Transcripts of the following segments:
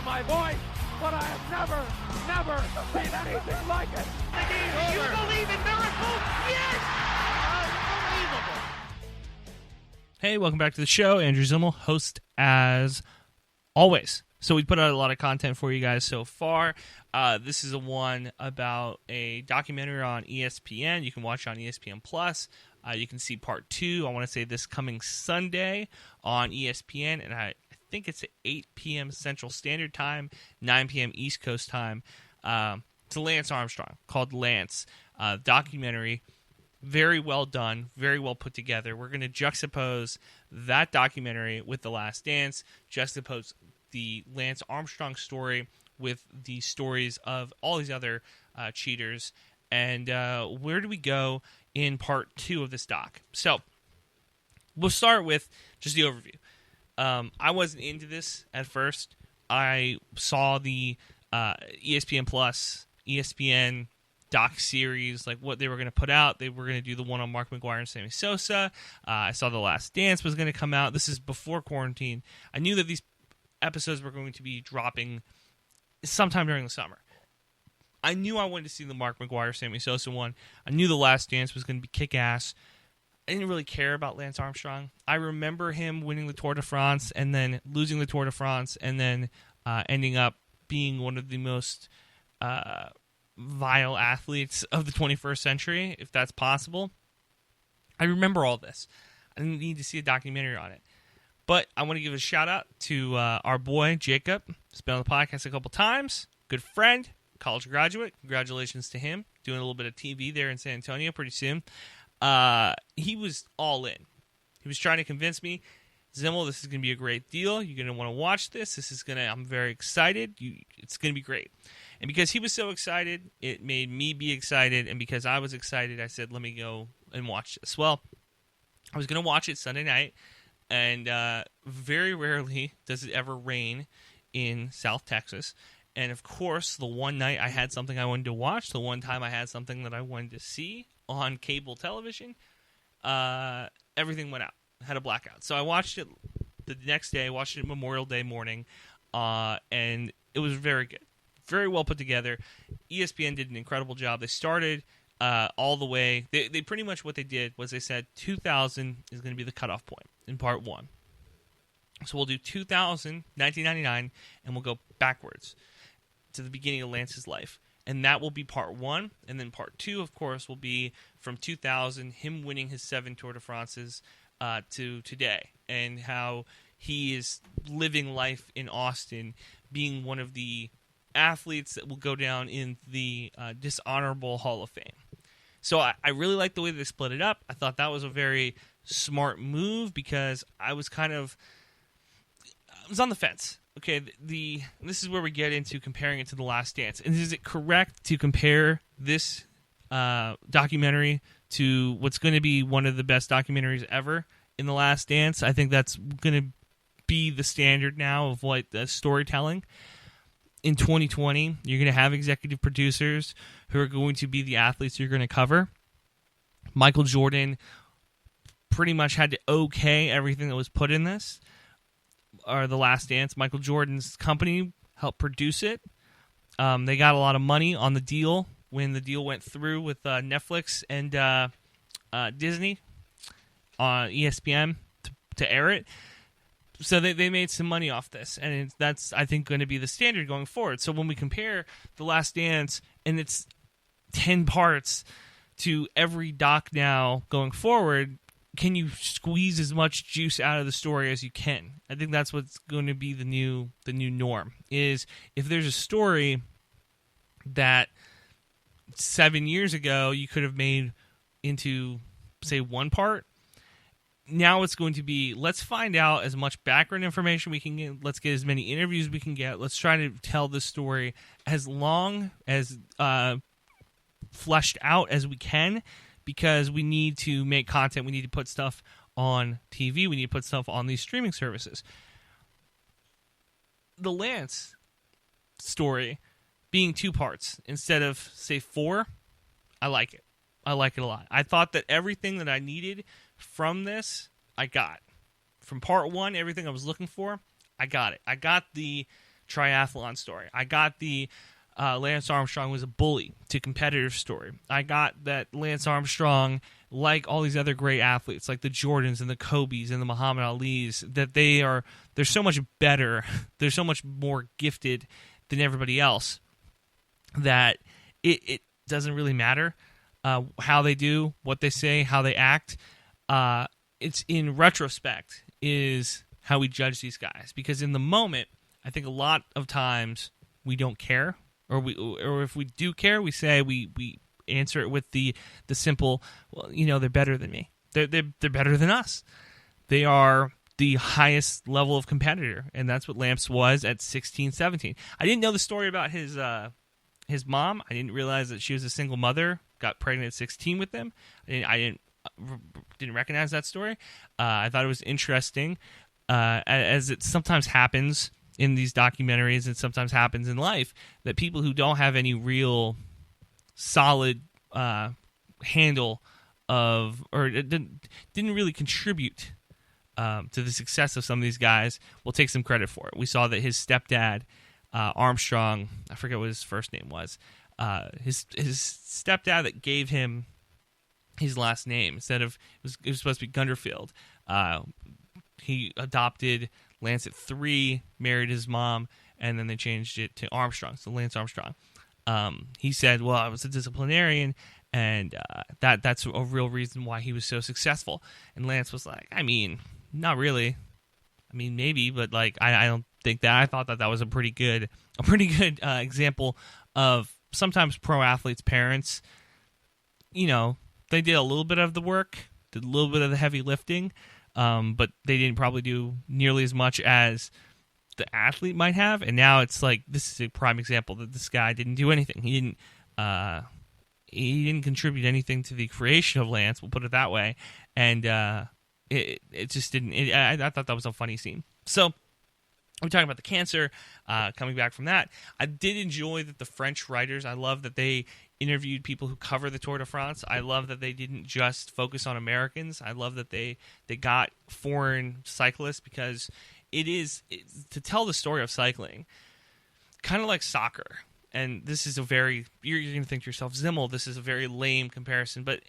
for my voice, but I have never seen anything like it. You believe in miracles? Yes! Unbelievable. Hey, welcome back to the show. Andrew Zimmel, host as always. So we put out a lot of content for you guys so far. This is a one about a documentary on ESPN. You can watch it on ESPN Plus. You can see part 2. I want to say this coming Sunday on ESPN, and I think it's at 8 p.m. Central Standard Time, 9 p.m. East Coast Time. It's a Lance Armstrong called Lance documentary. Very well done, very well put together. We're going to juxtapose that documentary with The Last Dance, juxtapose the Lance Armstrong story with the stories of all these other cheaters. And where do we go in part 2 of this doc? So we'll start with just the overview. I wasn't into this at first. I saw the ESPN Plus, ESPN doc series, like what they were going to put out. They were going to do the one on Mark McGwire and Sammy Sosa. I saw The Last Dance was going to come out. This is before quarantine. I knew that these episodes were going to be dropping sometime during the summer. I knew I wanted to see the Mark McGwire, Sammy Sosa one. I knew The Last Dance was going to be kick-ass. I didn't really care about Lance Armstrong. I remember him winning the Tour de France and then losing the Tour de France and then ending up being one of the most vile athletes of the 21st century, if that's possible. I remember all this. I didn't need to see a documentary on it. But I want to give a shout-out to our boy, Jacob. He's been on the podcast a couple times. Good friend, college graduate. Congratulations to him. Doing a little bit of TV there in San Antonio pretty soon. He was all in. He was trying to convince me, Zimmel, this is going to be a great deal. You're going to want to watch this. I'm very excited. It's going to be great. And because he was so excited, it made me be excited. And because I was excited, I said, let me go and watch this. Well, I was going to watch it Sunday night. And very rarely does it ever rain in South Texas. And, of course, the one night I had something I wanted to watch, the one time I had something that I wanted to see on cable television, everything went out. I had a blackout. So I watched it the next day, watched it Memorial Day morning, and it was very good. Very well put together. ESPN did an incredible job. They started all the way. They pretty much what they did was they said 2000 is going to be the cutoff point in part 1. So we'll do 2000, 1999, and we'll go backwards to the beginning of Lance's life. And that will be part 1. And then part 2, of course, will be from 2000, him winning his 7 Tour de France's to today. And how he is living life in Austin, being one of the athletes that will go down in the dishonorable Hall of Fame. So I really like the way they split it up. I thought that was a very smart move because I was on the fence. Okay, this is where we get into comparing it to The Last Dance. And is it correct to compare this documentary to what's going to be one of the best documentaries ever in The Last Dance? I think that's going to be the standard now of what storytelling. In 2020, you're going to have executive producers who are going to be the athletes you're going to cover. Michael Jordan pretty much had to okay everything that was put in this, or The Last Dance. Michael Jordan's company helped produce it. They got a lot of money on the deal when the deal went through with Netflix and Disney on ESPN to air it. So they made some money off this, and that's, I think, going to be the standard going forward. So when we compare The Last Dance and its 10 parts to every doc now going forward, can you squeeze as much juice out of the story as you can? I think that's what's going to be the new norm, is if there's a story that 7 years ago you could have made into, say, 1 part, now it's going to be, let's find out as much background information we can get. Let's get as many interviews we can get. Let's try to tell this story as long as fleshed out as we can, because we need to make content. We need to put stuff on TV. We need to put stuff on these streaming services. The Lance story being 2 parts instead of, say, 4, I like it. I like it a lot. I thought that everything that I needed from this, I got. From part 1, everything I was looking for, I got it. I got the triathlon story. I got the Lance Armstrong was a bully to competitive story. I got that Lance Armstrong, like all these other great athletes, like the Jordans and the Kobes and the Muhammad Alis, that they're so much better, they're so much more gifted than everybody else that it doesn't really matter how they do, what they say, how they act. It's in retrospect is how we judge these guys, because in the moment, I think a lot of times we don't care, or if we do care, we say we answer it with the simple, well, they're better than me. They're better than us. They are the highest level of competitor, and that's what Lance was at 16, 17. I didn't know the story about his mom. I didn't realize that she was a single mother, got pregnant at 16 with them. I didn't recognize that story. I thought it was interesting, as it sometimes happens in these documentaries and sometimes happens in life, that people who don't have any real solid handle of, or didn't really contribute to the success of some of these guys, will take some credit for it. We saw that his stepdad, Armstrong, I forget what his first name was, his stepdad that gave him his last name, instead of, it was supposed to be Gunderfield, he adopted Lance at 3, married his mom, and then they changed it to Armstrong, so Lance Armstrong. He said, well, I was a disciplinarian, and that's a real reason why he was so successful. And Lance was like, I mean, not really. I mean, maybe, but like, I don't think that. I thought that was a pretty good example of sometimes pro athletes' parents, they did a little bit of the work, did a little bit of the heavy lifting, but they didn't probably do nearly as much as the athlete might have. And now it's like, this is a prime example that this guy didn't do anything. He didn't contribute anything to the creation of Lance, we'll put it that way. And it just didn't. I thought that was a funny scene. So we're talking about the cancer, coming back from that. I did enjoy that the French writers, I love that they interviewed people who cover the Tour de France. I love that they didn't just focus on Americans. I love that they got foreign cyclists, because to tell the story of cycling, kind of like soccer. And this is you're going to think to yourself, Zimmel, this is a very lame comparison, but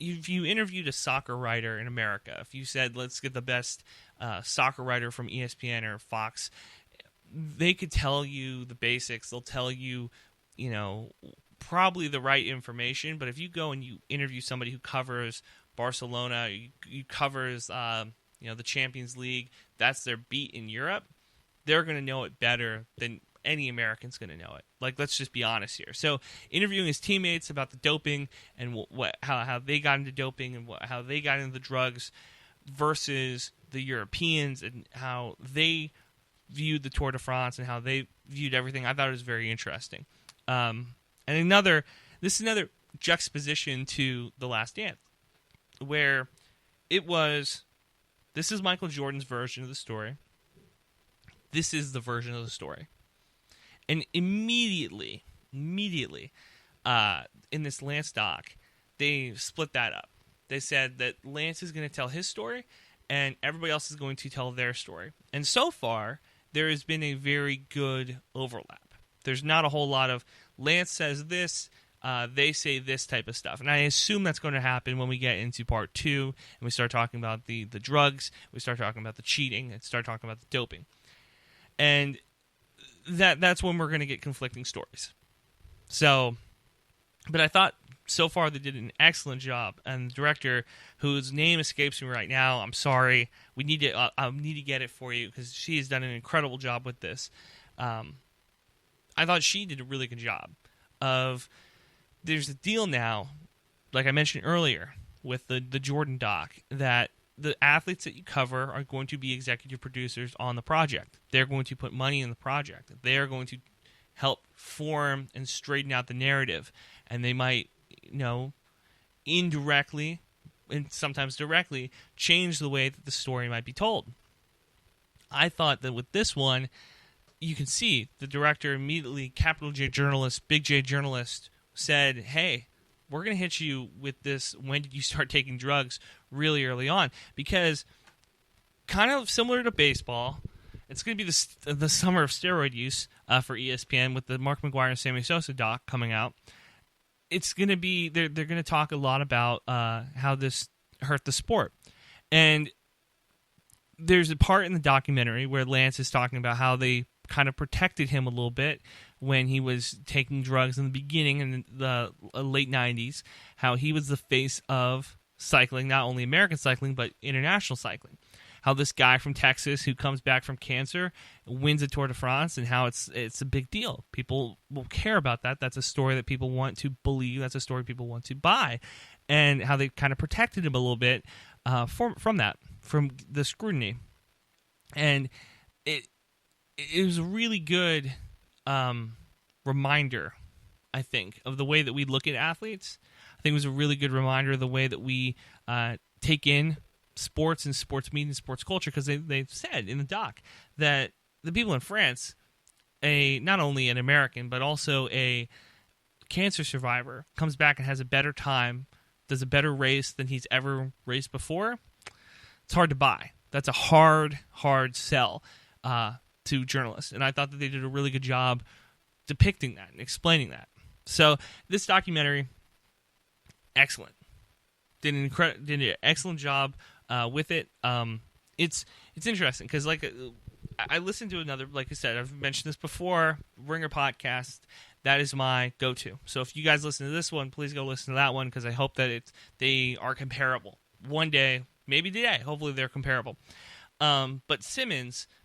if you interviewed a soccer writer in America, if you said, let's get the best soccer writer from ESPN or Fox, they could tell you the basics. They'll tell you, probably the right information. But if you go and you interview somebody who covers Barcelona, you covers the Champions League, that's their beat in Europe, they're going to know it better than any American's going to know it. Like, let's just be honest here. So interviewing his teammates about the doping and how they got into doping and how they got into the drugs versus the Europeans and how they viewed the Tour de France and how they viewed everything, I thought it was very interesting. And this is another juxtaposition to The Last Dance, where this is Michael Jordan's version of the story. This is the version of the story. And immediately, in this Lance doc, they split that up. They said that Lance is going to tell his story, and everybody else is going to tell their story. And so far, there has been a very good overlap. There's not a whole lot of Lance says this, they say this type of stuff. And I assume that's going to happen when we get into part 2, and we start talking about the drugs, we start talking about the cheating, and start talking about the doping. And that's when we're going to get conflicting stories. So, but I thought so far they did an excellent job, and the director, whose name escapes me right now, I'm sorry, I need to get it for you, because she has done an incredible job with this. I thought she did a really good job of, there's a deal now, like I mentioned earlier, with the Jordan doc, that the athletes that you cover are going to be executive producers on the project. They're going to put money in the project. They are going to help form and straighten out the narrative. And they might, indirectly and sometimes directly change the way that the story might be told. I thought that with this one, you can see the director immediately, capital J journalist, big J journalist, said, hey, we're going to hit you with this, when did you start taking drugs, really early on. Because kind of similar to baseball, It's going to be the summer of steroid use for ESPN with the Mark McGwire and Sammy Sosa doc coming out. It's going to be they're going to talk a lot about how this hurt the sport, and there's a part in the documentary where Lance is talking about how they kind of protected him a little bit when he was taking drugs in the beginning in the late 90s, how he was the face of cycling, not only American cycling, but international cycling. How this guy from Texas who comes back from cancer wins a Tour de France, and how it's a big deal. People will care about that. That's a story that people want to believe. That's a story people want to buy. And how they kind of protected him a little bit from the scrutiny. And it was a really good reminder, I think, of the way that we look at athletes. I think it was a really good reminder of the way that we take in sports and sports media and sports culture, because they said in the doc that the people in France, not only an American, but also a cancer survivor, comes back and has a better time, does a better race than he's ever raced before. It's hard to buy. That's a hard sell to journalists. And I thought that they did a really good job depicting that and explaining that. So this documentary, excellent. Did an excellent job with it. It's interesting because I listened to another, like I said, I've mentioned this before, Ringer podcast. That is my go-to. So if you guys listen to this one, please go listen to that one, because I hope that they are comparable. One day, maybe today, hopefully they're comparable. But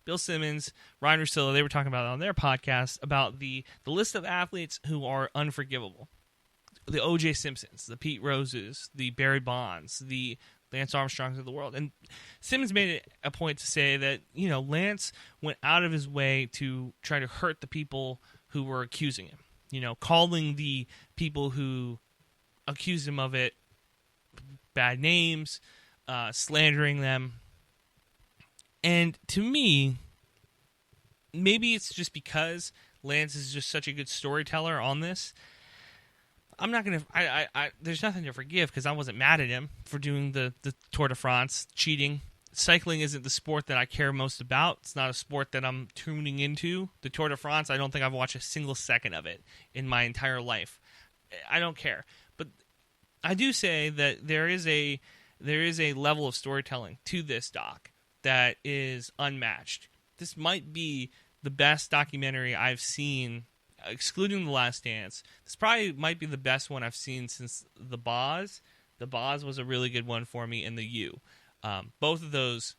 Bill Simmons, Ryan Russillo, they were talking about it on their podcast about the list of athletes who are unforgivable. The O.J. Simpsons, the Pete Roses, the Barry Bonds, the Lance Armstrongs of the world. And Simmons made it a point to say that, Lance went out of his way to try to hurt the people who were accusing him. Calling the people who accused him of it bad names, slandering them. And to me, maybe it's just because Lance is just such a good storyteller on this. I'm not going to... there's nothing to forgive, because I wasn't mad at him for doing the Tour de France, cheating. Cycling isn't the sport that I care most about. It's not a sport that I'm tuning into. The Tour de France, I don't think I've watched a single second of it in my entire life. I don't care. But I do say that there is a level of storytelling to this doc that is unmatched. This might be the best documentary I've seen, excluding The Last Dance. This probably might be the best one I've seen since The Boz. The Boz was a really good one for me, and The U. Both of those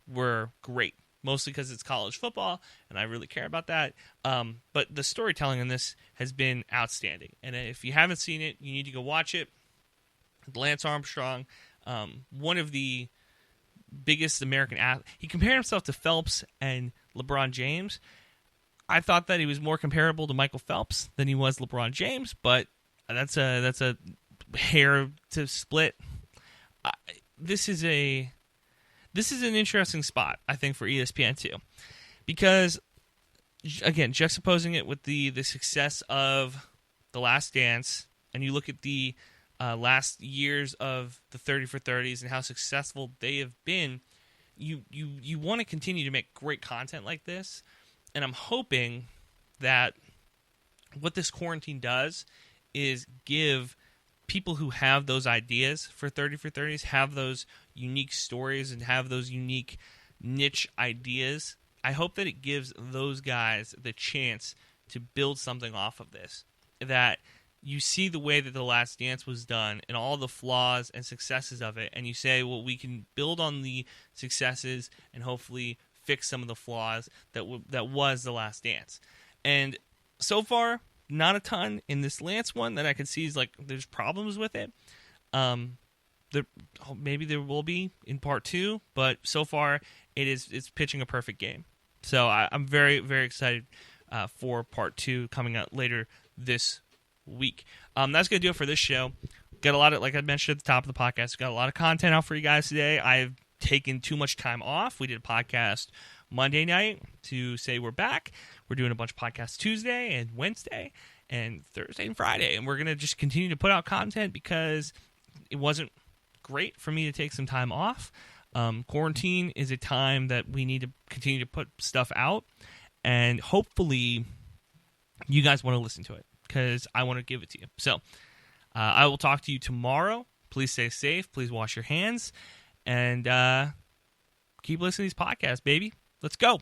were great, mostly because it's college football, and I really care about that. But the storytelling in this has been outstanding. And if you haven't seen it, you need to go watch it. Lance Armstrong, one of the biggest American athletes. He compared himself to Phelps and LeBron James. I thought that he was more comparable to Michael Phelps than he was LeBron James, but that's a hair to split. This is an interesting spot, I think, for ESPN too, because again, juxtaposing it with the success of The Last Dance, and you look at the last years of the 30 for 30s and how successful they have been, you want to continue to make great content like this. And I'm hoping that what this quarantine does is give people who have those ideas for 30 for 30s, have those unique stories and have those unique niche ideas. I hope that it gives those guys the chance to build something off of this. That you see the way that The Last Dance was done and all the flaws and successes of it, and you say, well, we can build on the successes and hopefully fix some of the flaws that was The Last Dance. And so far, not a ton in this Lance one that I can see is like there's problems with it. Maybe there will be in part 2, but so far it's pitching a perfect game. So I'm very, very excited for part 2 coming out later this week. That's going to do it for this show. Got a lot of, like I mentioned at the top of the podcast, got a lot of content out for you guys today. I've taken too much time off. We did a podcast Monday night to say we're back. We're doing a bunch of podcasts Tuesday and Wednesday and Thursday and Friday, and we're going to just continue to put out content because it wasn't great for me to take some time off. Quarantine is a time that we need to continue to put stuff out, and hopefully you guys want to listen to it because I want to give it to you. So I will talk to you tomorrow. Please stay safe. Please wash your hands. And keep listening to these podcasts, baby. Let's go.